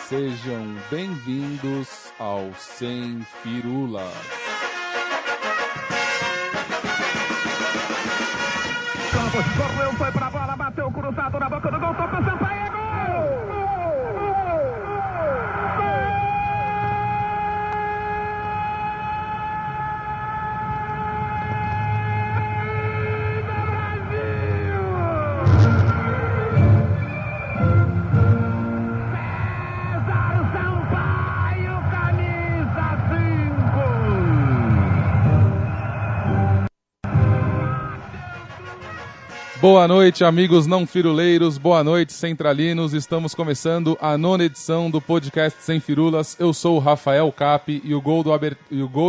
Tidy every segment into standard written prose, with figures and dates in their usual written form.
Sejam bem-vindos ao Sem Firulas. Campos correu, foi pra bola, bateu cruzado na boca do gol, tocou Sampaio, é gol! Boa noite, amigos não firuleiros, boa noite, centralinos. Estamos começando a 9ª edição do podcast Sem Firulas. Eu sou o Rafael Cap e o gol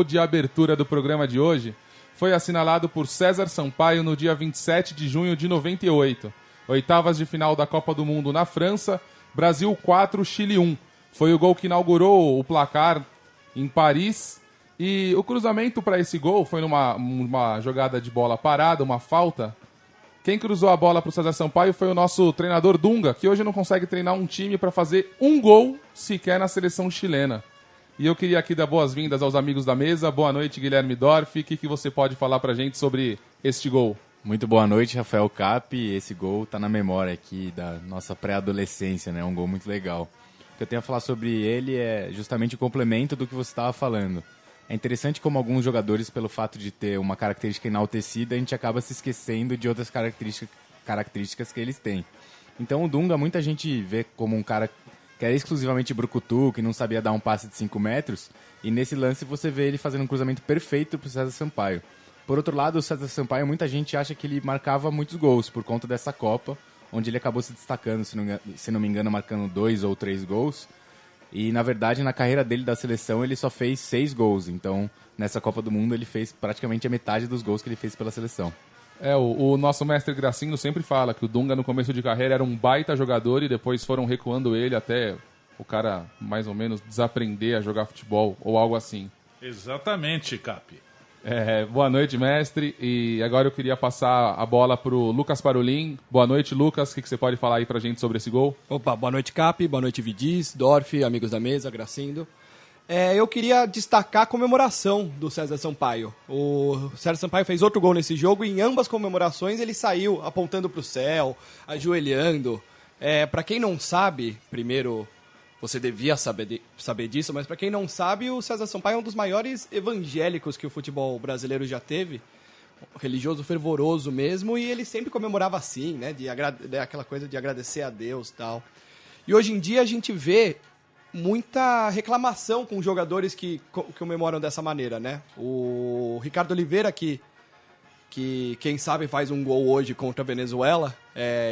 de abertura do programa de hoje foi assinalado por César Sampaio no dia 27 de junho de 98. Oitavas de final da Copa do Mundo na França, Brasil 4, Chile 1. Foi o gol que inaugurou o placar em Paris. E o cruzamento para esse gol foi numa jogada de bola parada, uma falta. Quem cruzou a bola para o César Sampaio foi o nosso treinador Dunga, que hoje não consegue treinar um time para fazer um gol sequer na seleção chilena. E eu queria aqui dar boas-vindas aos amigos da mesa. Boa noite, Guilherme Dorff. O que você pode falar para a gente sobre este gol? Muito boa noite, Rafael Cap. Esse gol tá na memória aqui da nossa pré-adolescência, né? Um gol muito legal. O que eu tenho a falar sobre ele é justamente o complemento do que você estava falando. É interessante como alguns jogadores, pelo fato de ter uma característica enaltecida, a gente acaba se esquecendo de outras características que eles têm. Então o Dunga, muita gente vê como um cara que era exclusivamente brucutu, que não sabia dar um passe de 5 metros, e nesse lance você vê ele fazendo um cruzamento perfeito para o César Sampaio. Por outro lado, o César Sampaio, muita gente acha que ele marcava muitos gols por conta dessa Copa, onde ele acabou se destacando, se não me engano, marcando 2 ou 3 gols. E, na verdade, na carreira dele da seleção, ele só fez 6 gols. Então, nessa Copa do Mundo, ele fez praticamente a metade dos gols que ele fez pela seleção. O nosso mestre Gracindo sempre fala que o Dunga, no começo de carreira, era um baita jogador e depois foram recuando ele até o cara, mais ou menos, desaprender a jogar futebol ou algo assim. Exatamente, Cap. Boa noite, mestre. E agora eu queria passar a bola pro Lucas Parolin. Boa noite, Lucas. O que você pode falar aí pra gente sobre esse gol? Opa, boa noite, Cap. Boa noite, Vidiz, Dorff, amigos da mesa, Gracindo. Eu queria destacar a comemoração do César Sampaio. O César Sampaio fez outro gol nesse jogo e em ambas comemorações ele saiu apontando pro céu, ajoelhando. Pra quem não sabe, primeiro... Você devia saber disso, mas para quem não sabe, o César Sampaio é um dos maiores evangélicos que o futebol brasileiro já teve. Religioso fervoroso mesmo, e ele sempre comemorava assim, né? Aquela coisa de agradecer a Deus e tal. E hoje em dia a gente vê muita reclamação com jogadores que comemoram dessa maneira, né? O Ricardo Oliveira, que quem sabe faz um gol hoje contra a Venezuela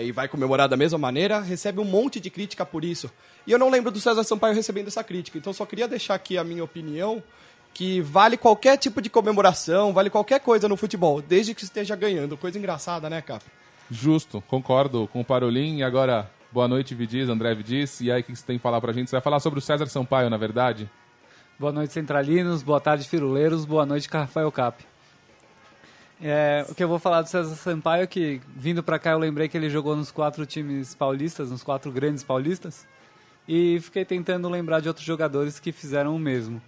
e vai comemorar da mesma maneira, recebe um monte de crítica por isso. E eu não lembro do César Sampaio recebendo essa crítica, então só queria deixar aqui a minha opinião, que vale qualquer tipo de comemoração, vale qualquer coisa no futebol, desde que esteja ganhando. Coisa engraçada, né, Cap? Justo, concordo com o Parolin. E agora, boa noite, Vidiz, André Vidiz. E aí, o que você tem que falar pra gente? Você vai falar sobre o César Sampaio, na verdade? Boa noite, centralinos. Boa tarde, firuleiros. Boa noite, Rafael Cap. O que eu vou falar do César Sampaio é que, vindo pra cá, eu lembrei que ele jogou nos 4 times paulistas, nos 4 grandes paulistas, e fiquei tentando lembrar de outros jogadores que fizeram o mesmo.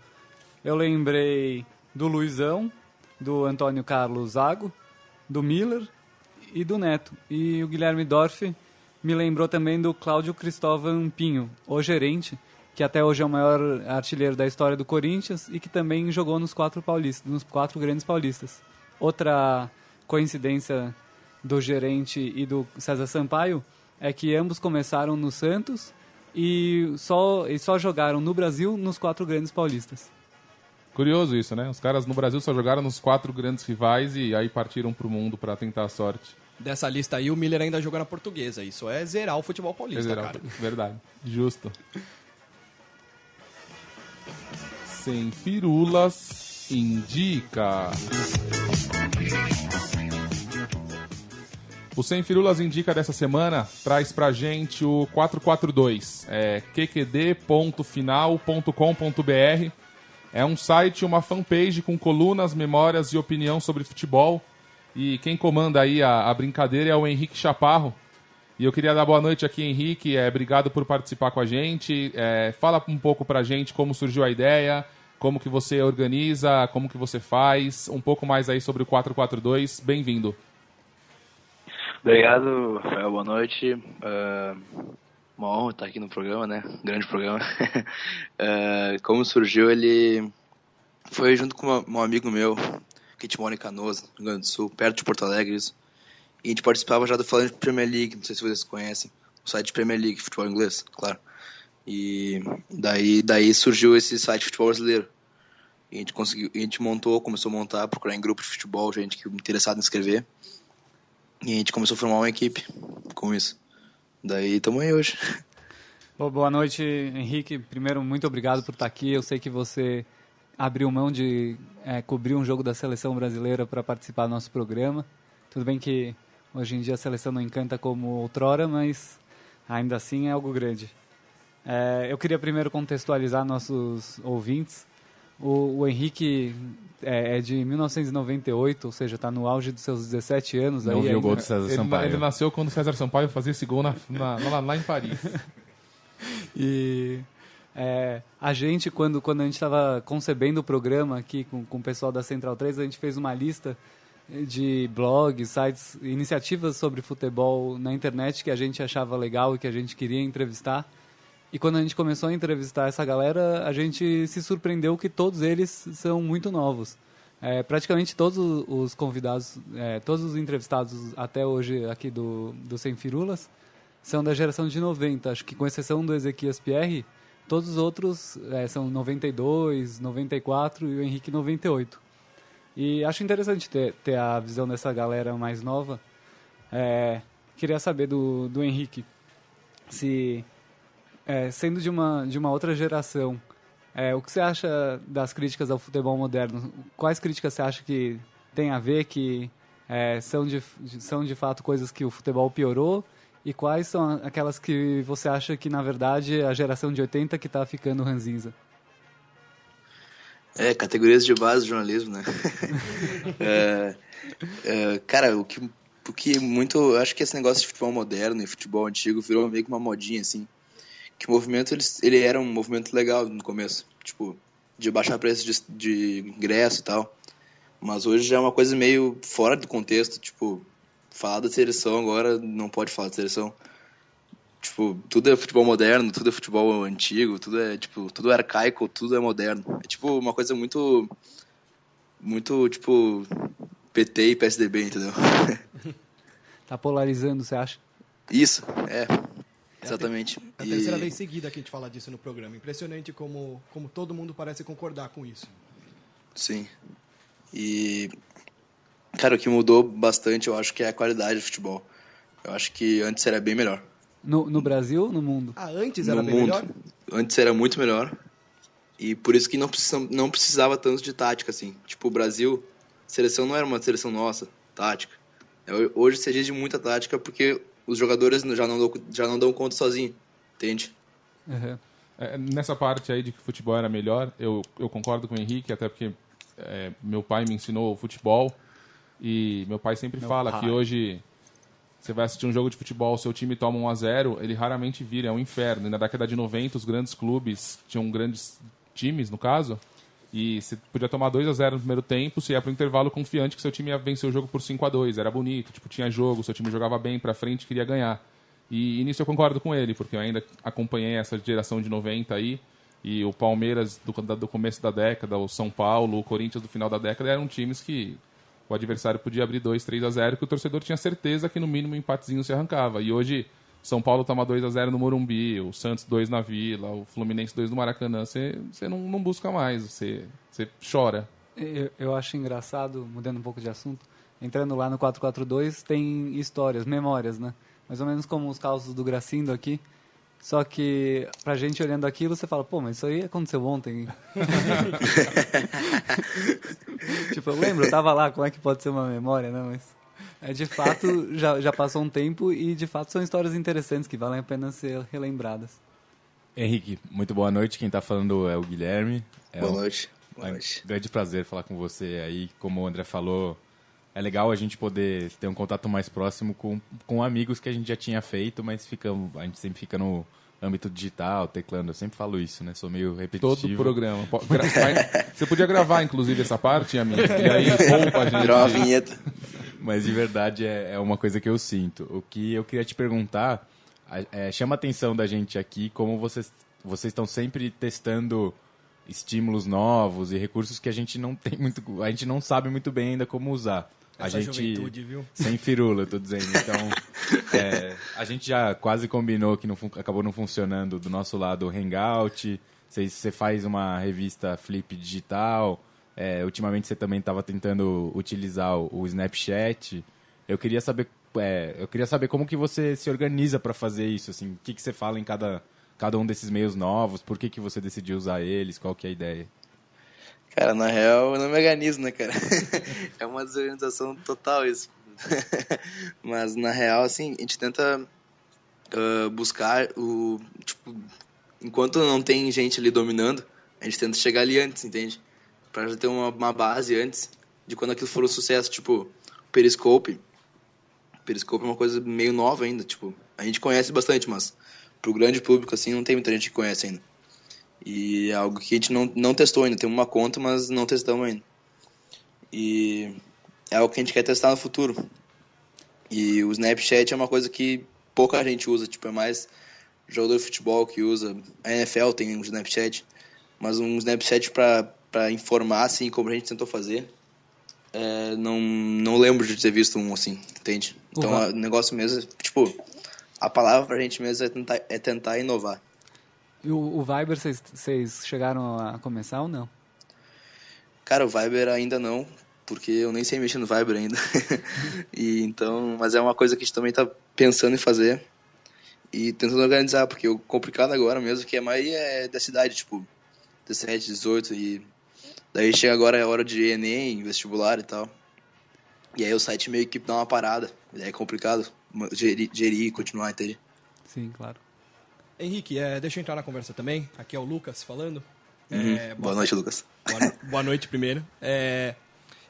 Eu lembrei do Luizão, do Antônio Carlos Zago, do Miller e do Neto. E o Guilherme Dorff me lembrou também do Cláudio Cristóvão Pinho, o gerente, que até hoje é o maior artilheiro da história do Corinthians e que também jogou nos 4 grandes paulistas. Outra coincidência do gerente e do César Sampaio é que ambos começaram no Santos e só jogaram no Brasil nos 4 grandes paulistas. Curioso isso, né? Os caras no Brasil só jogaram nos 4 grandes rivais e aí partiram pro mundo pra tentar a sorte. Dessa lista aí, o Miller ainda jogou na Portuguesa. Isso é zerar o futebol paulista, cara. Verdade. Justo. Sem Firulas indica. O Sem Firulas indica dessa semana traz pra gente o 442, qqd.final.com.br. É um site, uma fanpage com colunas, memórias e opinião sobre futebol. E quem comanda aí a brincadeira é o Henrique Chaparro. E eu queria dar boa noite aqui, Henrique. Obrigado por participar com a gente. Fala um pouco pra gente como surgiu a ideia, como que você organiza, como que você faz, um pouco mais aí sobre o 442. Bem-vindo. Obrigado, Rafael. Boa noite. Uma honra estar aqui no programa, né? Grande programa. Como surgiu, ele foi junto com um amigo meu, que a gente mora em Canoas, no Rio Grande do Sul, perto de Porto Alegre, isso. E a gente participava já do Falando de Premier League, não sei se vocês conhecem, o site Premier League, futebol inglês, claro. E daí surgiu esse site de futebol brasileiro. E a gente começou a montar, procurar em grupos de futebol, gente que interessada em escrever. E a gente começou a formar uma equipe com isso. Daí estamos aí hoje. Boa noite, Henrique. Primeiro, muito obrigado por estar aqui. Eu sei que você abriu mão de cobrir um jogo da seleção brasileira para participar do nosso programa. Tudo bem que hoje em dia a seleção não encanta como outrora, mas ainda assim é algo grande. Eu queria primeiro contextualizar nossos ouvintes. O Henrique é de 1998, ou seja, está no auge dos seus 17 anos. Não viu o gol do César Sampaio. Ele nasceu quando o César Sampaio fazia esse gol lá em Paris. E a gente, quando a gente estava concebendo o programa aqui com o pessoal da Central 3, a gente fez uma lista de blogs, sites, iniciativas sobre futebol na internet que a gente achava legal e que a gente queria entrevistar. E quando a gente começou a entrevistar essa galera, a gente se surpreendeu que todos eles são muito novos. Praticamente todos os convidados, todos os entrevistados até hoje aqui do Sem Firulas são da geração de 90. Acho que com exceção do Ezequias Pierre, todos os outros são 92, 94 e o Henrique 98. E acho interessante ter a visão dessa galera mais nova. Queria saber do Henrique, se sendo de uma outra geração, o que você acha das críticas ao futebol moderno? Quais críticas você acha que tem a ver, que são de fato coisas que o futebol piorou? E quais são aquelas que você acha que, na verdade, é a geração de 80 que está ficando ranzinza? Categorias de base do jornalismo, né? Cara, o que muito... Acho que esse negócio de futebol moderno e futebol antigo virou meio que uma modinha, assim. Que o movimento, ele era um movimento legal no começo. Tipo, de baixar preço de ingresso e tal. Mas hoje já é uma coisa meio fora do contexto. Tipo, falar da seleção agora não pode falar de seleção. Tipo, tudo é futebol moderno, tudo é futebol antigo, tudo é arcaico, tudo é moderno. É tipo uma coisa muito, tipo, PT e PSDB, entendeu? Tá polarizando, você acha? Isso, exatamente. É a terceira vez seguida que a gente fala disso no programa. Impressionante como todo mundo parece concordar com isso. Sim. E, cara, o que mudou bastante, eu acho que é a qualidade do futebol. Eu acho que antes era bem melhor. No Brasil ou no mundo? Antes era bem melhor? Antes era muito melhor. E por isso que não precisava tanto de tática, assim. Tipo, o Brasil, a seleção não era uma seleção nossa, tática. Hoje se exige muita tática porque os jogadores já não dão conta sozinho, entende? Uhum. Nessa parte aí de que o futebol era melhor, eu concordo com o Henrique, até porque meu pai me ensinou o futebol. E meu pai sempre fala que hoje... Você vai assistir um jogo de futebol, seu time toma 1-0, ele raramente vira, é um inferno. E na década de 90, os grandes clubes tinham grandes times, no caso, e você podia tomar 2-0 no primeiro tempo, você ia pro intervalo confiante que seu time ia vencer o jogo por 5-2, era bonito, tipo, tinha jogo, seu time jogava bem pra frente, queria ganhar. E nisso eu concordo com ele, porque eu ainda acompanhei essa geração de 90 aí, e o Palmeiras do começo da década, o São Paulo, o Corinthians do final da década, eram times que o adversário podia abrir 2-3-0, que o torcedor tinha certeza que no mínimo um empatezinho se arrancava. E hoje, São Paulo toma 2-0 no Morumbi, o Santos 2 na Vila, o Fluminense 2 no Maracanã. Você não busca mais, você chora. Eu acho engraçado, mudando um pouco de assunto, entrando lá no 442, tem histórias, memórias, né? Mais ou menos como os causos do Gracindo aqui. Só que, pra gente olhando aquilo, você fala, pô, mas isso aí aconteceu ontem. Tipo, eu lembro, eu tava lá, como é que pode ser uma memória, né? Mas, de fato, já passou um tempo e, de fato, são histórias interessantes que valem a pena ser relembradas. Henrique, muito boa noite. Quem tá falando é o Guilherme. Boa noite. Grande prazer falar com você aí. Como o André falou, é legal a gente poder ter um contato mais próximo com amigos que a gente já tinha feito, mas a gente sempre fica no âmbito digital, teclando. Eu sempre falo isso, né? Sou meio repetitivo. Todo o programa. Você podia gravar, inclusive, essa parte, amigo? E aí poupa a gente. Virar uma vinheta. Mas de verdade é uma coisa que eu sinto. O que eu queria te perguntar, chama a atenção da gente aqui como vocês estão sempre testando estímulos novos e recursos que a gente não tem muito, a gente não sabe muito bem ainda como usar. Essa juventude, viu? Sem firula, eu tô dizendo. Então, a gente já quase combinou que acabou não funcionando do nosso lado o Hangout. Você faz uma revista Flip digital. Ultimamente você também estava tentando utilizar o Snapchat. Eu queria saber como que você se organiza para fazer isso. Assim, o que você fala em cada um desses meios novos? Por que você decidiu usar eles? Qual que é a ideia? Cara, na real, eu não me organizo, né, cara? É uma desorganização total isso. Mas, na real, assim, a gente tenta buscar tipo, enquanto não tem gente ali dominando, a gente tenta chegar ali antes, entende? Pra já ter uma base antes de quando aquilo for um sucesso. Tipo, o Periscope. O Periscope é uma coisa meio nova ainda, tipo, a gente conhece bastante, mas pro grande público, assim, não tem muita gente que conhece ainda. E é algo que a gente não testou ainda. Tem uma conta, mas não testamos ainda. E é algo que a gente quer testar no futuro. E o Snapchat é uma coisa que pouca gente usa. Tipo, é mais jogador de futebol que usa. A NFL tem um Snapchat. Mas um Snapchat pra informar, assim, como a gente tentou fazer, não lembro de ter visto um assim, entende? Então, o negócio mesmo, tipo, a palavra pra gente mesmo é tentar inovar. E o Viber, vocês chegaram a começar ou não? Cara, o Viber ainda não, porque eu nem sei mexer no Viber ainda. Mas é uma coisa que a gente também tá pensando em fazer e tentando organizar, porque o complicado agora mesmo que é mais da cidade, tipo, 17, 18, e daí chega agora a hora de Enem, vestibular e tal. E aí o site meio que dá uma parada, e aí é complicado gerir e continuar, entende? Sim, claro. Henrique, deixa eu entrar na conversa também. Aqui é o Lucas falando. Boa noite, Lucas. Boa noite primeiro.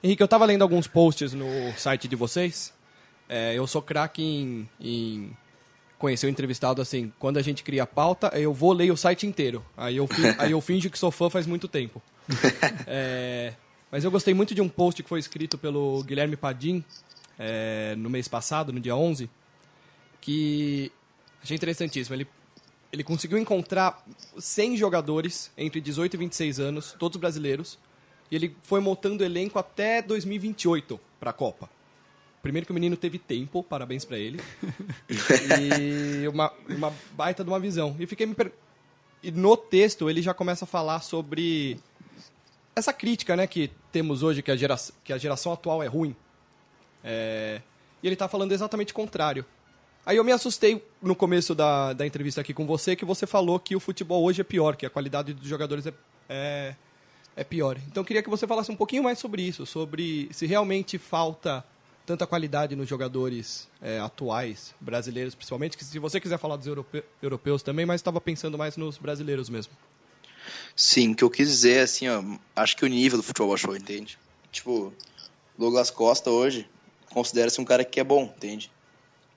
Henrique, eu tava lendo alguns posts no site de vocês. Eu sou craque em conhecer o entrevistado assim. Quando a gente cria a pauta, eu vou ler o site inteiro. Aí eu finjo que sou fã faz muito tempo. Mas eu gostei muito de um post que foi escrito pelo Guilherme Padim no mês passado, no dia 11, que achei interessantíssimo. Ele conseguiu encontrar 100 jogadores entre 18 e 26 anos, todos brasileiros, e ele foi montando o elenco até 2028 para a Copa. Primeiro que o menino teve tempo, parabéns para ele, e uma baita de uma visão. E no texto ele já começa a falar sobre essa crítica, né, que temos hoje, que a geração atual é ruim. E ele está falando exatamente o contrário. Aí eu me assustei no começo da entrevista aqui com você, que você falou que o futebol hoje é pior, que a qualidade dos jogadores é pior. Então eu queria que você falasse um pouquinho mais sobre isso, sobre se realmente falta tanta qualidade nos jogadores atuais, brasileiros principalmente, que se você quiser falar dos europeus também, mas estava pensando mais nos brasileiros mesmo. Sim, o que eu quis dizer é assim, ó, acho que o nível do futebol baixou, entende? Tipo, Douglas Costa hoje considera-se um cara que é bom, entende?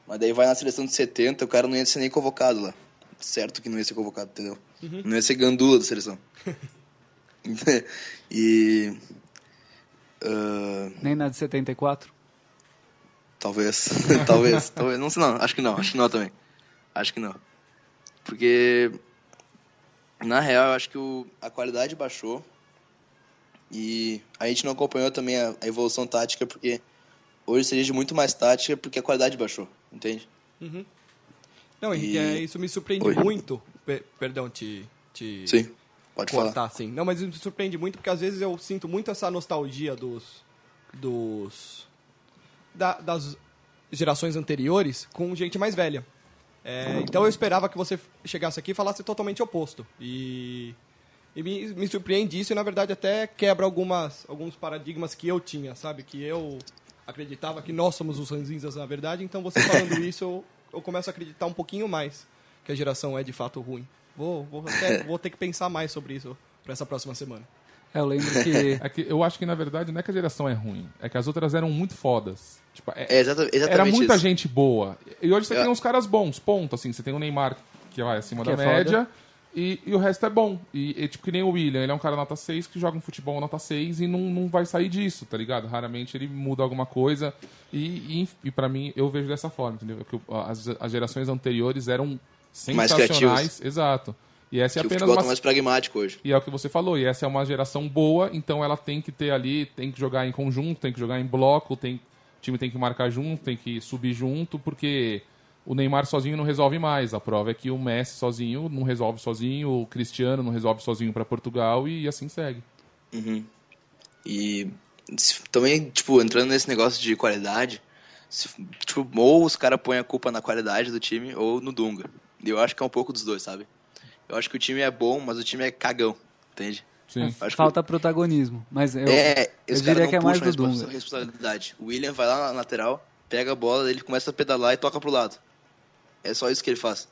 Mas daí vai na seleção de 70, o cara não ia ser nem convocado lá. Certo que não ia ser convocado, entendeu? Uhum. Não ia ser gandula da seleção. Nem na de 74? Talvez, não sei não, acho que não também. Acho que não. Porque, na real, eu acho que a qualidade baixou e a gente não acompanhou também a evolução tática, porque hoje se exige muito mais tática porque a qualidade baixou, entende? Uhum. Não, Henrique, isso me surpreende muito. Perdão, Sim, pode cortar, falar. Sim. Não, mas isso me surpreende muito porque às vezes eu sinto muito essa nostalgia das gerações anteriores com gente mais velha. Então eu esperava que você chegasse aqui e falasse totalmente o oposto. E me surpreende isso e, na verdade, até quebra alguns paradigmas que eu tinha, sabe? Que eu acreditava que nós somos os ranzinzas, na verdade. Então, você falando isso, eu começo a acreditar um pouquinho mais que a geração é, de fato, ruim. Vou ter que pensar mais sobre isso para essa próxima semana. Eu lembro que... É que eu acho que, na verdade, não é que a geração é ruim. É que as outras eram muito fodas. Tipo, Exatamente era muita isso. gente boa. E hoje você tem uns caras bons, ponto. Assim, você tem o Neymar, que vai acima Que da é média, e o resto é bom. E tipo, que nem o William, ele é um cara nota 6 que joga um futebol nota 6 e não vai sair disso, tá ligado? Raramente ele muda alguma coisa. E pra mim, eu vejo dessa forma, entendeu? Que as gerações anteriores eram sensacionais. criativas. Exato. E essa é Que o apenas futebol uma... tá mais pragmático hoje. E é o que você falou, e essa é uma geração boa, então ela tem que ter ali, tem que jogar em conjunto, tem que jogar em bloco, o time tem que marcar junto, tem que subir junto, porque o Neymar sozinho não resolve mais. A prova é que o Messi sozinho não resolve sozinho, o Cristiano não resolve sozinho para Portugal e assim segue. Uhum. E também, tipo, entrando nesse negócio de qualidade, tipo, ou os caras põem a culpa na qualidade do time ou no Dunga. E eu acho que é um pouco dos dois, sabe? Eu acho que o time é bom, mas o time é cagão, entende? Sim. Acho Falta protagonismo, mas eu os diria caras que é não mais puxam do Dunga. responsabilidade. O William vai lá na lateral, pega a bola, ele começa a pedalar e toca pro lado. É só isso que ele faz.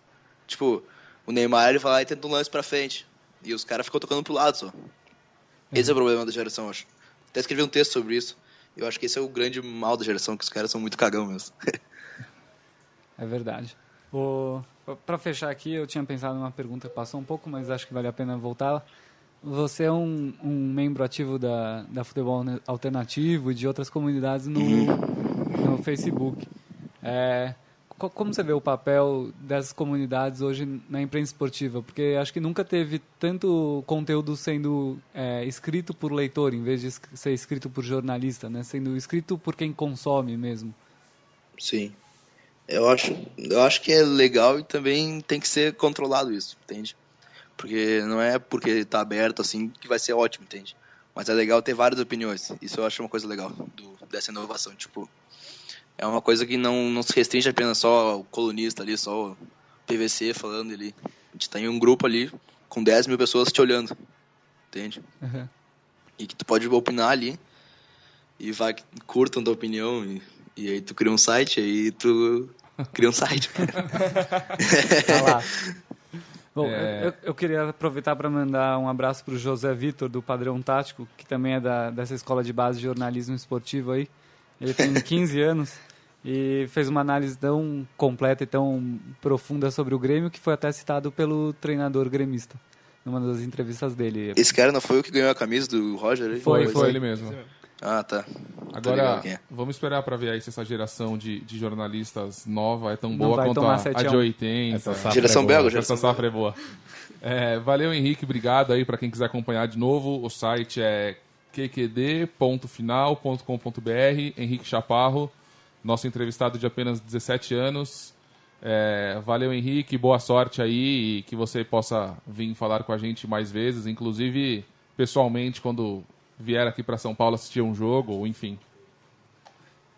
Tipo, o Neymar, ele vai lá e tenta um lance pra frente. E os caras ficam tocando pro lado só. Esse é o problema da geração, eu acho. Até escrevi um texto sobre isso. Eu acho que esse é o grande mal da geração, que os caras são muito cagão mesmo. É verdade. Para fechar aqui, eu tinha pensado numa pergunta que passou um pouco, mas acho que vale a pena voltar. Você é um membro ativo da Futebol Alternativo e de outras comunidades no Facebook. Como você vê o papel dessas comunidades hoje na imprensa esportiva? Porque acho que nunca teve tanto conteúdo sendo escrito por leitor, em vez de ser escrito por jornalista, né? Sendo escrito por quem consome mesmo. Sim. Eu acho que é legal e também tem que ser controlado isso, entende? Porque não é porque tá aberto assim que vai ser ótimo, entende? Mas é legal ter várias opiniões. Isso eu acho uma coisa legal dessa inovação. Tipo, é uma coisa que não se restringe apenas só ao colunista ali, só o PVC falando ali. A gente tem um grupo ali com 10 mil pessoas te olhando, entende? Uhum. E que tu pode opinar ali e vai curtam tua opinião e aí tu cria um site, aí tu cria um site. Tá lá. Bom, eu queria aproveitar para mandar um abraço para o José Vitor, do Padrão Tático, que também é dessa escola de base de jornalismo esportivo aí. Ele tem 15 anos e fez uma análise tão completa e tão profunda sobre o Grêmio que foi até citado pelo treinador gremista numa das entrevistas dele. Esse cara não foi o que ganhou a camisa do Roger? Aí? Foi ele mesmo. Ah, tá. Agora, vamos esperar para ver aí se essa geração de jornalistas nova é tão Não boa vai quanto tomar a 7 de 80. Essa safra Geração é boa. belga, Essa safra é boa. Valeu, Henrique. Obrigado aí para quem quiser acompanhar de novo. O site é qqd.final.com.br. Henrique Chaparro, nosso entrevistado de apenas 17 anos. Valeu, Henrique. Boa sorte aí e que você possa vir falar com a gente mais vezes, inclusive pessoalmente, quando vier aqui para São Paulo assistir um jogo, ou enfim.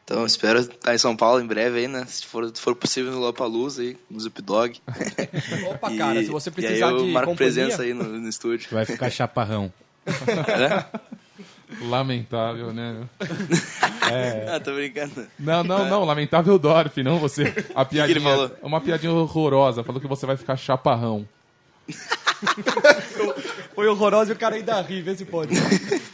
Então, espero estar em São Paulo em breve aí, né? Se for possível no Lollapalooza aí, no Zup Dog. Opa, cara, se você e precisar aí eu de marco companhia... presença aí no estúdio. Vai ficar chaparrão. Lamentável, né? Ah, tô brincando. Não, lamentável Dorf, não você. A piadinha, ele falou? é uma piadinha horrorosa, falou que você vai ficar chaparrão. Foi horroroso e o cara ainda ri, vê se pode.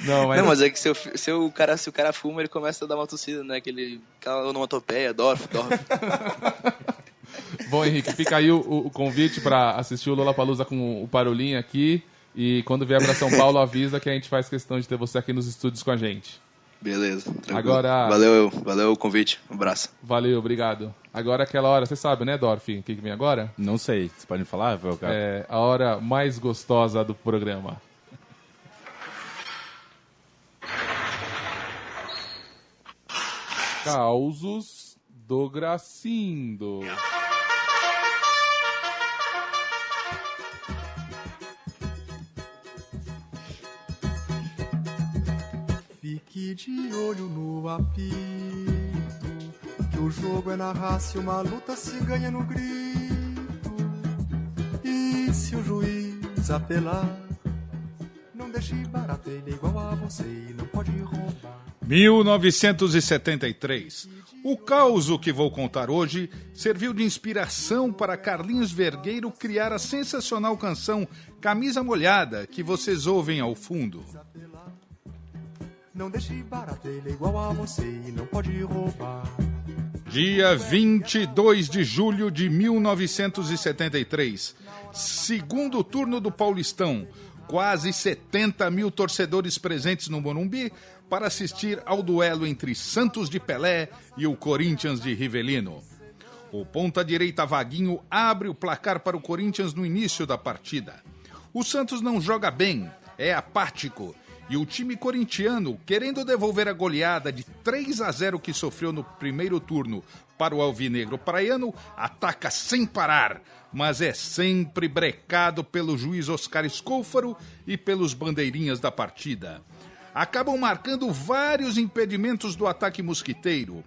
Não, Mas é que se o cara fuma, ele começa a dar uma tossida, né? Aquela onomatopeia, Dorf. Bom, Henrique, fica aí o convite para assistir o Lollapalooza com o Parolinha aqui. E quando vier para São Paulo, avisa que a gente faz questão de ter você aqui nos estúdios com a gente. Beleza. Tranquilo. Agora... Valeu o convite. Um abraço. Valeu, obrigado. Agora é aquela hora, você sabe, né, Dorf? O que vem agora? Não sei. Você pode me falar, Rafael? É a hora mais gostosa do programa. Causos do Gracindo. Fique de olho no apito, que o jogo é na raça e uma luta se ganha no grito. E se o juiz apelar, não deixe barato, ele é igual a você e não pode roubar. 1973. O caos que vou contar hoje serviu de inspiração para Carlinhos Vergueiro criar a sensacional canção Camisa Molhada, que vocês ouvem ao fundo. Não deixe barato, ele é igual a você e não pode roubar. Dia 22 de julho de 1973. Segundo turno do Paulistão. Quase 70 mil torcedores presentes no Morumbi para assistir ao duelo entre Santos de Pelé e o Corinthians de Rivelino. O ponta-direita Vaguinho abre o placar para o Corinthians no início da partida. O Santos não joga bem, é apático. E o time corintiano, querendo devolver a goleada de 3-0 que sofreu no primeiro turno para o alvinegro praiano, ataca sem parar, mas é sempre brecado pelo juiz Oscar Escôfaro e pelos bandeirinhas da partida. Acabam marcando vários impedimentos do ataque mosquiteiro.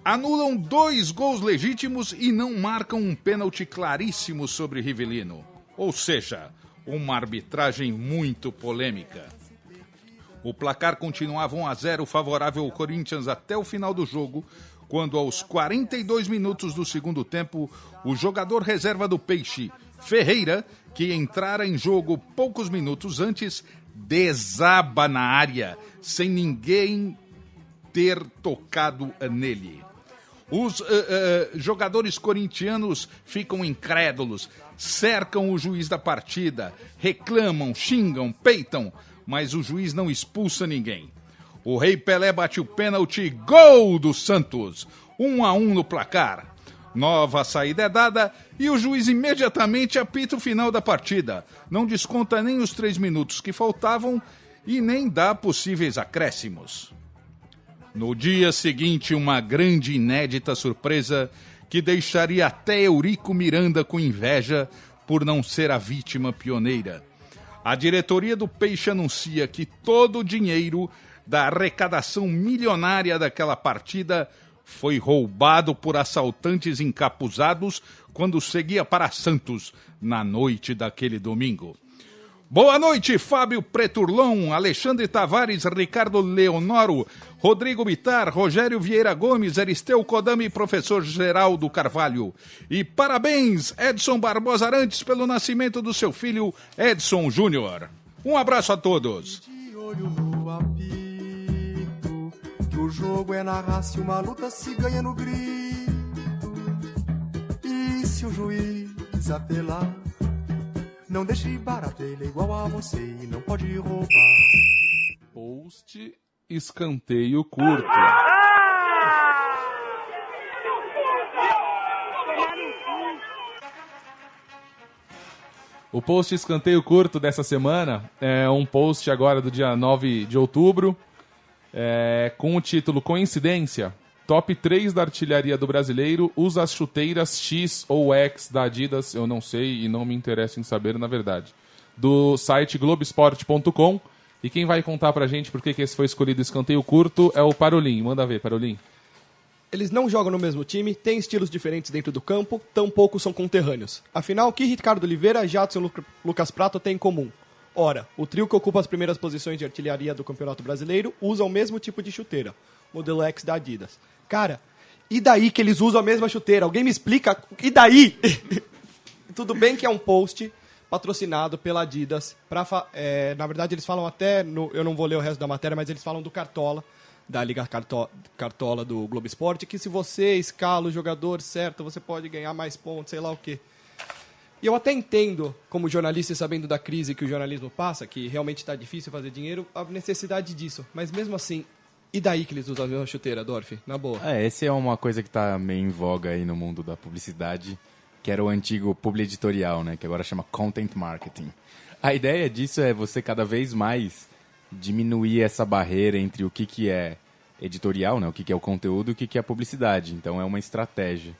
Anulam 2 gols legítimos e não marcam um pênalti claríssimo sobre Rivelino. Ou seja, uma arbitragem muito polêmica. O placar continuava 1-0 favorável ao Corinthians até o final do jogo, quando aos 42 minutos do segundo tempo, o jogador reserva do Peixe, Ferreira, que entrara em jogo poucos minutos antes, desaba na área, sem ninguém ter tocado nele. Os jogadores corintianos ficam incrédulos, cercam o juiz da partida, reclamam, xingam, peitam, mas o juiz não expulsa ninguém. O Rei Pelé bate o pênalti, gol do Santos, 1-1 no placar. Nova saída é dada e o juiz imediatamente apita o final da partida. Não desconta nem os 3 minutos que faltavam e nem dá possíveis acréscimos. No dia seguinte, uma grande e inédita surpresa que deixaria até Eurico Miranda com inveja por não ser a vítima pioneira. A diretoria do Peixe anuncia que todo o dinheiro da arrecadação milionária daquela partida foi roubado por assaltantes encapuzados quando seguia para Santos na noite daquele domingo. Boa noite, Fábio Preturlon, Alexandre Tavares, Ricardo Leonoro, Rodrigo Bitar, Rogério Vieira Gomes, Aristeu Kodami e professor Geraldo Carvalho. E parabéns, Edson Barbosa Arantes, pelo nascimento do seu filho Edson Júnior. Um abraço a todos. De olho no apito, que o jogo é na raça e uma luta se ganha no grito. E se o juiz apelar, não deixe barato, ele é igual a você e não pode roubar. Post, escanteio curto. O post escanteio curto dessa semana é um post agora do dia 9 de outubro, com o título Coincidência. Top 3 da artilharia do brasileiro usa as chuteiras X ou X da Adidas, eu não sei e não me interesso em saber, na verdade. Do site Globesport.com. E quem vai contar pra gente por que esse foi escolhido escanteio curto é o Parolin. Manda ver, Parolin. Eles não jogam no mesmo time, têm estilos diferentes dentro do campo, tampouco são conterrâneos. Afinal, o que Ricardo Oliveira, Jadson e Lucas Prato têm em comum? Ora, o trio que ocupa as primeiras posições de artilharia do Campeonato Brasileiro usa o mesmo tipo de chuteira, modelo X da Adidas. Cara, e daí que eles usam a mesma chuteira? Alguém me explica? E daí? Tudo bem que é um post patrocinado pela Adidas. Na verdade, eles falam até... eu não vou ler o resto da matéria, mas eles falam do Cartola, da Liga Cartola do Globo Esporte, que se você escala o jogador certo, você pode ganhar mais pontos, sei lá o quê. E eu até entendo, como jornalista e sabendo da crise que o jornalismo passa, que realmente está difícil fazer dinheiro, a necessidade disso. Mas mesmo assim... E daí que eles usam a mesma chuteira, Dorf? Na boa. Essa é uma coisa que tá meio em voga aí no mundo da publicidade, que era o antigo publi editorial, né? Que agora chama content marketing. A ideia disso é você cada vez mais diminuir essa barreira entre o que é editorial, né? O que é o conteúdo e o que é a publicidade. Então é uma estratégia.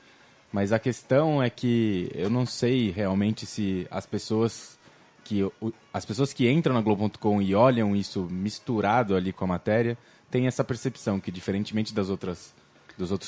Mas a questão é que eu não sei realmente se as pessoas que entram na Globo.com e olham isso misturado ali com a matéria tem essa percepção que, diferentemente dos outros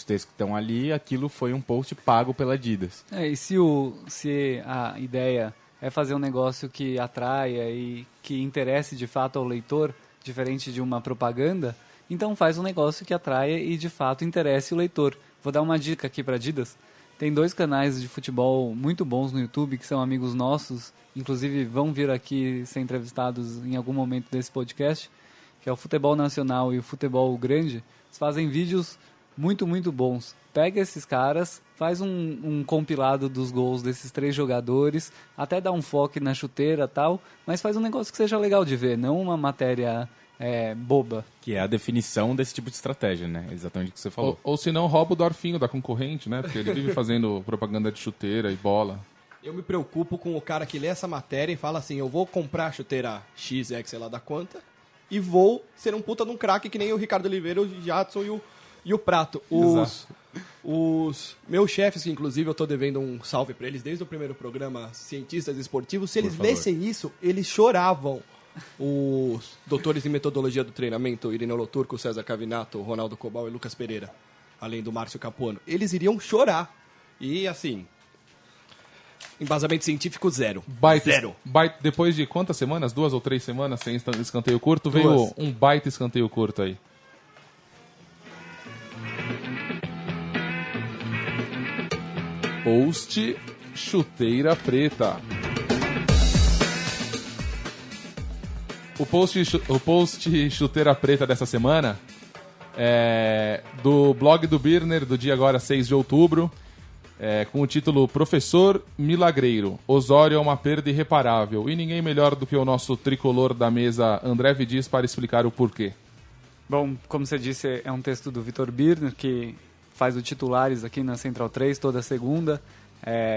textos que estão ali, aquilo foi um post pago pela Adidas. E se a ideia é fazer um negócio que atraia e que interesse de fato ao leitor, diferente de uma propaganda, então faz um negócio que atraia e de fato interesse o leitor. Vou dar uma dica aqui para Adidas. Tem 2 canais de futebol muito bons no YouTube, que são amigos nossos, inclusive vão vir aqui ser entrevistados em algum momento desse podcast, que é o futebol nacional e o futebol grande, eles fazem vídeos muito, muito bons. Pega esses caras, faz um compilado dos gols desses 3 jogadores, até dá um foco na chuteira e tal, mas faz um negócio que seja legal de ver, não uma matéria boba. Que é a definição desse tipo de estratégia, né? Exatamente o que você falou. Ou se não, rouba o Dorfinho da concorrente, né? Porque ele vive fazendo propaganda de chuteira e bola. Eu me preocupo com o cara que lê essa matéria e fala assim, eu vou comprar a chuteira X, sei lá da quanta, e vou ser um puta de um craque que nem o Ricardo Oliveira, o Jadson e o Prato. Os meus chefes, que inclusive eu tô devendo um salve pra eles desde o primeiro programa, cientistas esportivos, se eles lessem isso, eles choravam. Os doutores em metodologia do treinamento, Irineu Loturco, César Cavinato, Ronaldo Cobal e Lucas Pereira, além do Márcio Capuano, eles iriam chorar. E assim, embasamento científico zero. Zero. Depois de quantas semanas? 2 ou 3 semanas sem escanteio curto, veio um baita escanteio curto aí. Post chuteira preta. O post chuteira preta dessa semana é do blog do Birner, do dia agora 6 de outubro, com o título Professor Milagreiro. Osório é uma perda irreparável. E ninguém melhor do que o nosso tricolor da mesa, André Vidiz, para explicar o porquê. Bom, como você disse, é um texto do Vitor Birner, que faz o Titulares aqui na Central 3 toda segunda.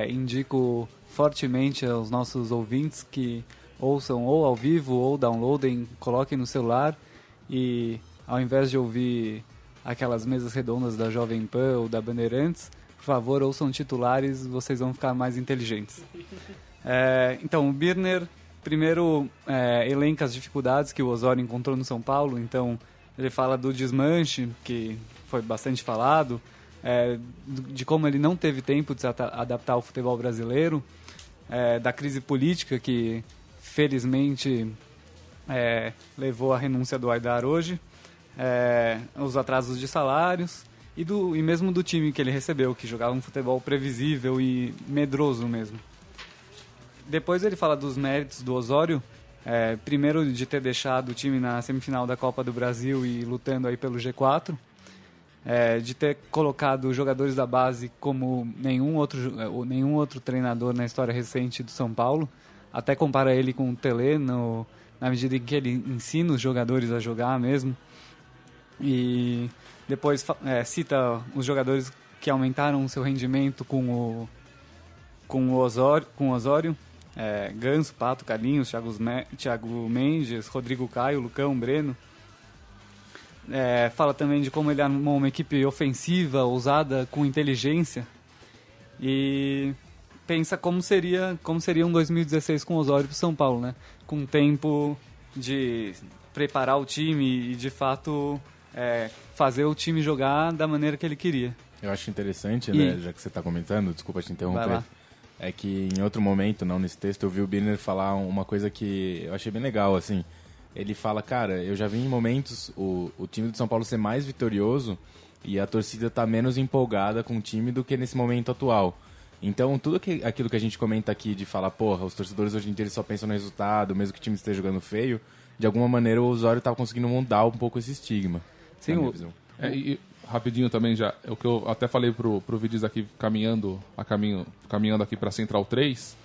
Indico fortemente aos nossos ouvintes que ouçam ou ao vivo ou downloadem, coloquem no celular e ao invés de ouvir aquelas mesas redondas da Jovem Pan ou da Bandeirantes, por favor, ouçam Titulares, vocês vão ficar mais inteligentes. Então, o Birner, primeiro, elenca as dificuldades que o Osório encontrou no São Paulo. Então, ele fala do desmanche, que foi bastante falado, de como ele não teve tempo de se adaptar ao futebol brasileiro, da crise política que felizmente levou à renúncia do Aidar hoje, os atrasos de salários e mesmo do time que ele recebeu, que jogava um futebol previsível e medroso mesmo. Depois ele fala dos méritos do Osório, primeiro de ter deixado o time na semifinal da Copa do Brasil e lutando aí pelo G4, de ter colocado jogadores da base como nenhum outro treinador na história recente do São Paulo. Até compara ele com o Tele na medida em que ele ensina os jogadores a jogar mesmo. E depois cita os jogadores que aumentaram o seu rendimento com o Osório. Ganso, Pato, Carlinhos, Thiago Mendes, Rodrigo Caio, Lucão, Breno. Fala também de como ele armou uma equipe ofensiva, ousada, com inteligência. E pensa como seria um 2016 com o Osório pro São Paulo, né? Com tempo de preparar o time e, de fato, fazer o time jogar da maneira que ele queria. Eu acho interessante, né, já que você está comentando, desculpa te interromper, é que em outro momento, não nesse texto, eu vi o Birner falar uma coisa que eu achei bem legal, assim. Ele fala, cara, eu já vi em momentos o time do São Paulo ser mais vitorioso e a torcida tá menos empolgada com o time do que nesse momento atual. Então, tudo aquilo que a gente comenta aqui de falar, porra, os torcedores hoje em dia eles só pensam no resultado, mesmo que o time esteja jogando feio, de alguma maneira o Osório tá conseguindo mudar um pouco esse estigma. Sim, e rapidinho também já, o que eu até falei pro Vidiz aqui, caminhando aqui pra Central 3,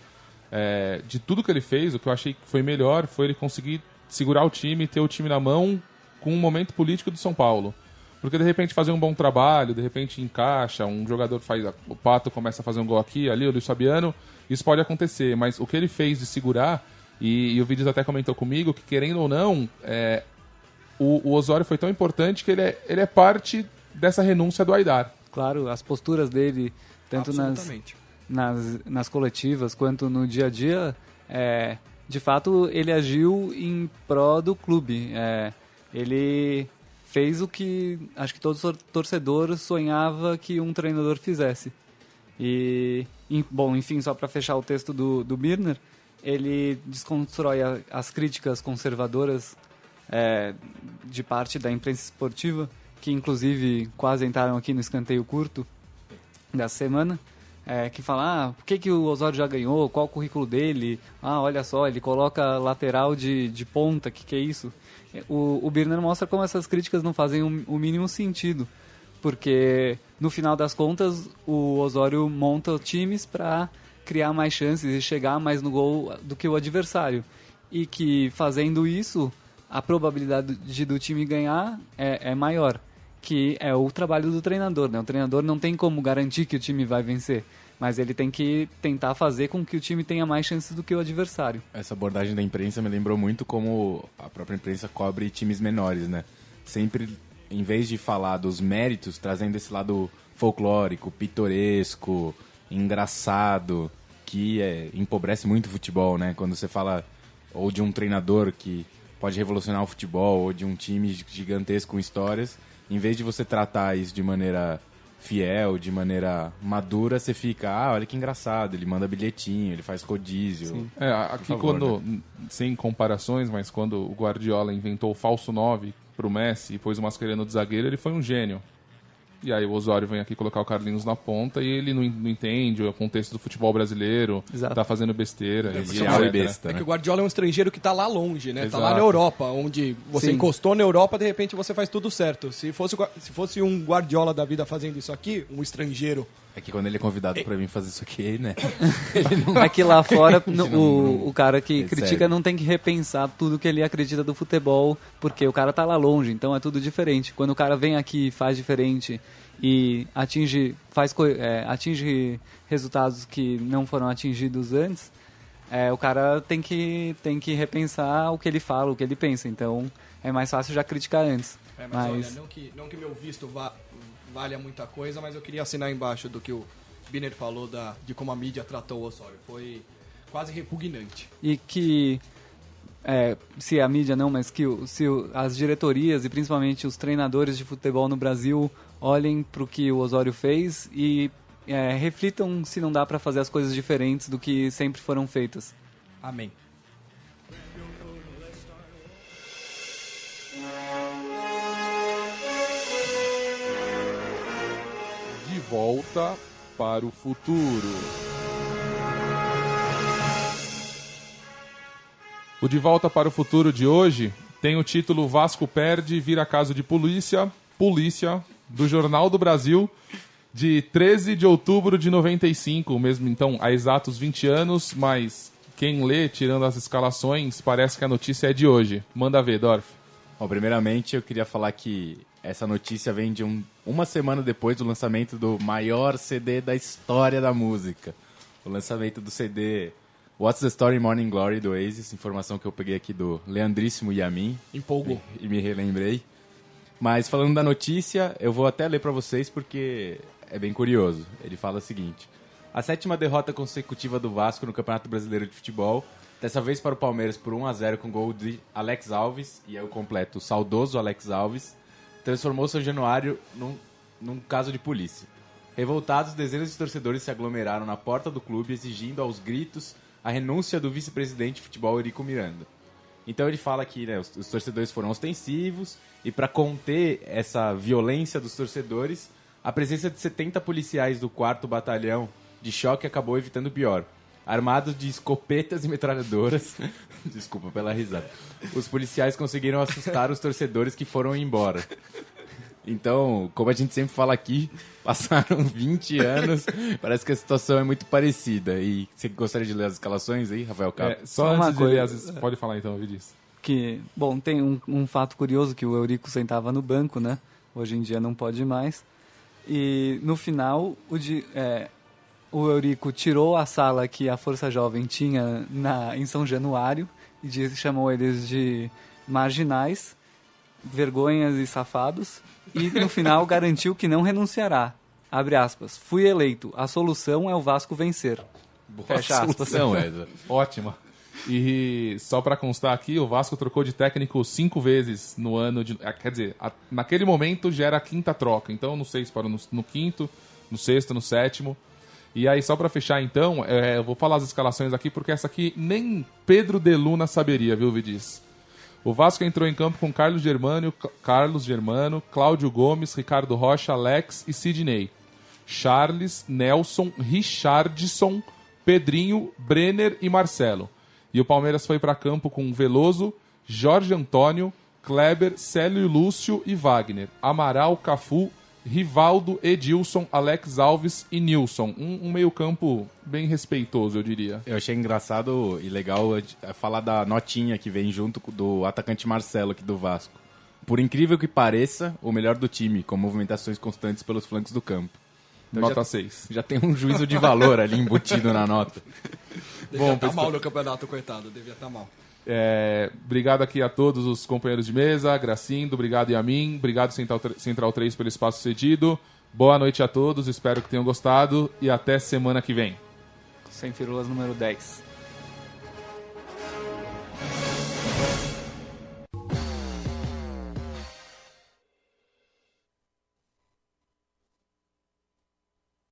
de tudo que ele fez, o que eu achei que foi melhor foi ele conseguir segurar o time, ter o time na mão com um momento político do São Paulo. Porque de repente fazer um bom trabalho, de repente encaixa, um jogador o Pato começa a fazer um gol aqui, ali, o Luiz Fabiano, isso pode acontecer, mas o que ele fez de segurar, e o Vidiz até comentou comigo, que querendo ou não, o Osório foi tão importante que ele é parte dessa renúncia do Aidar. Claro, as posturas dele, tanto nas coletivas quanto no dia a dia, de fato ele agiu em pró do clube. Ele fez o que acho que todo torcedor sonhava que um treinador fizesse. Bom, enfim, só para fechar o texto do Birner, ele desconstrói as críticas conservadoras de parte da imprensa esportiva, que inclusive quase entraram aqui no escanteio curto da semana, que fala, por que o Osório já ganhou, qual o currículo dele, olha só, ele coloca lateral de ponta, que é isso? O Birner mostra como essas críticas não fazem o mínimo sentido, porque no final das contas o Osório monta times para criar mais chances e chegar mais no gol do que o adversário, e que fazendo isso a probabilidade do time ganhar é maior, que é o trabalho do treinador, né? O treinador não tem como garantir que o time vai vencer, mas ele tem que tentar fazer com que o time tenha mais chances do que o adversário. Essa abordagem da imprensa me lembrou muito como a própria imprensa cobre times menores, né? Sempre, em vez de falar dos méritos, trazendo esse lado folclórico, pitoresco, engraçado, que empobrece muito o futebol, né? Quando você fala ou de um treinador que pode revolucionar o futebol, ou de um time gigantesco com histórias, em vez de você tratar isso de maneira fiel, de maneira madura, você fica, olha que engraçado, ele manda bilhetinho, ele faz rodízio. Sim. Aqui favor, quando, né? Sem comparações, mas quando o Guardiola inventou o falso 9 pro Messi e pôs o Mascherano de zagueiro, ele foi um gênio. E aí o Osório vem aqui colocar o Carlinhos na ponta e ele não entende o contexto do futebol brasileiro, Exato. Tá fazendo besteira. E besta, é né? que o Guardiola é um estrangeiro que tá lá longe, né? Exato. Tá lá na Europa, onde você Sim. encostou na Europa, de repente você faz tudo certo. Se fosse um Guardiola da vida fazendo isso aqui, um estrangeiro... É que quando ele é convidado pra mim fazer isso aqui, né? É que lá fora o cara que É critica sério. não tem que repensar tudo que ele acredita do futebol, porque o cara tá lá longe, então é tudo diferente. Quando o cara vem aqui e faz diferente e atinge resultados que não foram atingidos antes, o cara tem que repensar o que ele fala, o que ele pensa. Então é mais fácil já criticar antes. Mas olha, não que meu visto valha muita coisa, mas eu queria assinar embaixo do que o Birner falou de como a mídia tratou o Osório. Foi quase repugnante. E que, se a mídia não, mas que as diretorias e principalmente os treinadores de futebol no Brasil olhem para o que o Osório fez e reflitam se não dá para fazer as coisas diferentes do que sempre foram feitas. Amém. De volta para o futuro. O De Volta para o Futuro de hoje tem o título Vasco perde, vira caso de polícia, do Jornal do Brasil, de 13 de outubro de 95, mesmo então há exatos 20 anos, mas quem lê, tirando as escalações, parece que a notícia é de hoje. Manda ver, Dorf. Bom, primeiramente eu queria falar que essa notícia vem de uma semana depois do lançamento do maior CD da história da música. O lançamento do CD What's the Story Morning Glory do Oasis, informação que eu peguei aqui do Leandríssimo Yamin. Empolgou. E me relembrei. Mas falando da notícia, eu vou até ler para vocês porque é bem curioso. Ele fala o seguinte: a 7ª derrota consecutiva do Vasco no Campeonato Brasileiro de Futebol, dessa vez para o Palmeiras por 1-0 com gol de Alex Alves, e eu completo, o saudoso Alex Alves, transformou São Januário num caso de polícia. Revoltados, dezenas de torcedores se aglomeraram na porta do clube exigindo aos gritos a renúncia do vice-presidente de futebol Eurico Miranda. Então ele fala que os torcedores foram ostensivos e para conter essa violência dos torcedores, a presença de 70 policiais do 4º Batalhão de Choque acabou evitando o pior. Armados de escopetas e metralhadoras, desculpa pela risada, os policiais conseguiram assustar os torcedores que foram embora. Então, como a gente sempre fala aqui, passaram 20 anos, parece que a situação é muito parecida. E você gostaria de ler as escalações aí, Rafael Capo? Só uma antes de ler, coisa. pode falar então, Vidiz. Bom, tem um fato curioso que o Eurico sentava no banco, né? Hoje em dia não pode mais. E no final, o Eurico tirou a sala que a Força Jovem tinha em São Januário e chamou eles de marginais, vergonhas e safados, e no final garantiu que não renunciará. Abre aspas. Fui eleito. A solução é o Vasco vencer. Fecha aspas. Ótima. E só pra constar aqui, o Vasco trocou de técnico 5 vezes no ano de... Quer dizer, naquele momento já era a 5ª troca. Então, não sei se parou no 5º, no 6º, no 7º. E aí, só pra fechar então, eu vou falar as escalações aqui, porque essa aqui nem Pedro de Luna saberia, viu, Vidiz? O Vasco entrou em campo com Carlos Germano, Cláudio Gomes, Ricardo Rocha, Alex e Sidney. Charles, Nelson, Richardson, Pedrinho, Brenner e Marcelo. E o Palmeiras foi para campo com Veloso, Jorge Antônio, Kleber, Célio Lúcio e Wagner. Amaral, Cafu, Rivaldo, Edilson, Alex Alves e Nilson. Um meio-campo bem respeitoso, eu diria. Eu achei engraçado e legal falar da notinha que vem junto do atacante Marcelo aqui do Vasco. Por incrível que pareça, o melhor do time, com movimentações constantes pelos flancos do campo. Então Nota 6. Já tem um juízo de valor ali embutido na nota. Devia estar mal no campeonato, coitado. Devia estar mal. Obrigado aqui a todos os companheiros de mesa, Gracindo, obrigado Yamin, obrigado Central 3 pelo espaço cedido. Boa noite a todos, espero que tenham gostado e até semana que vem. Sem Firulas número 10.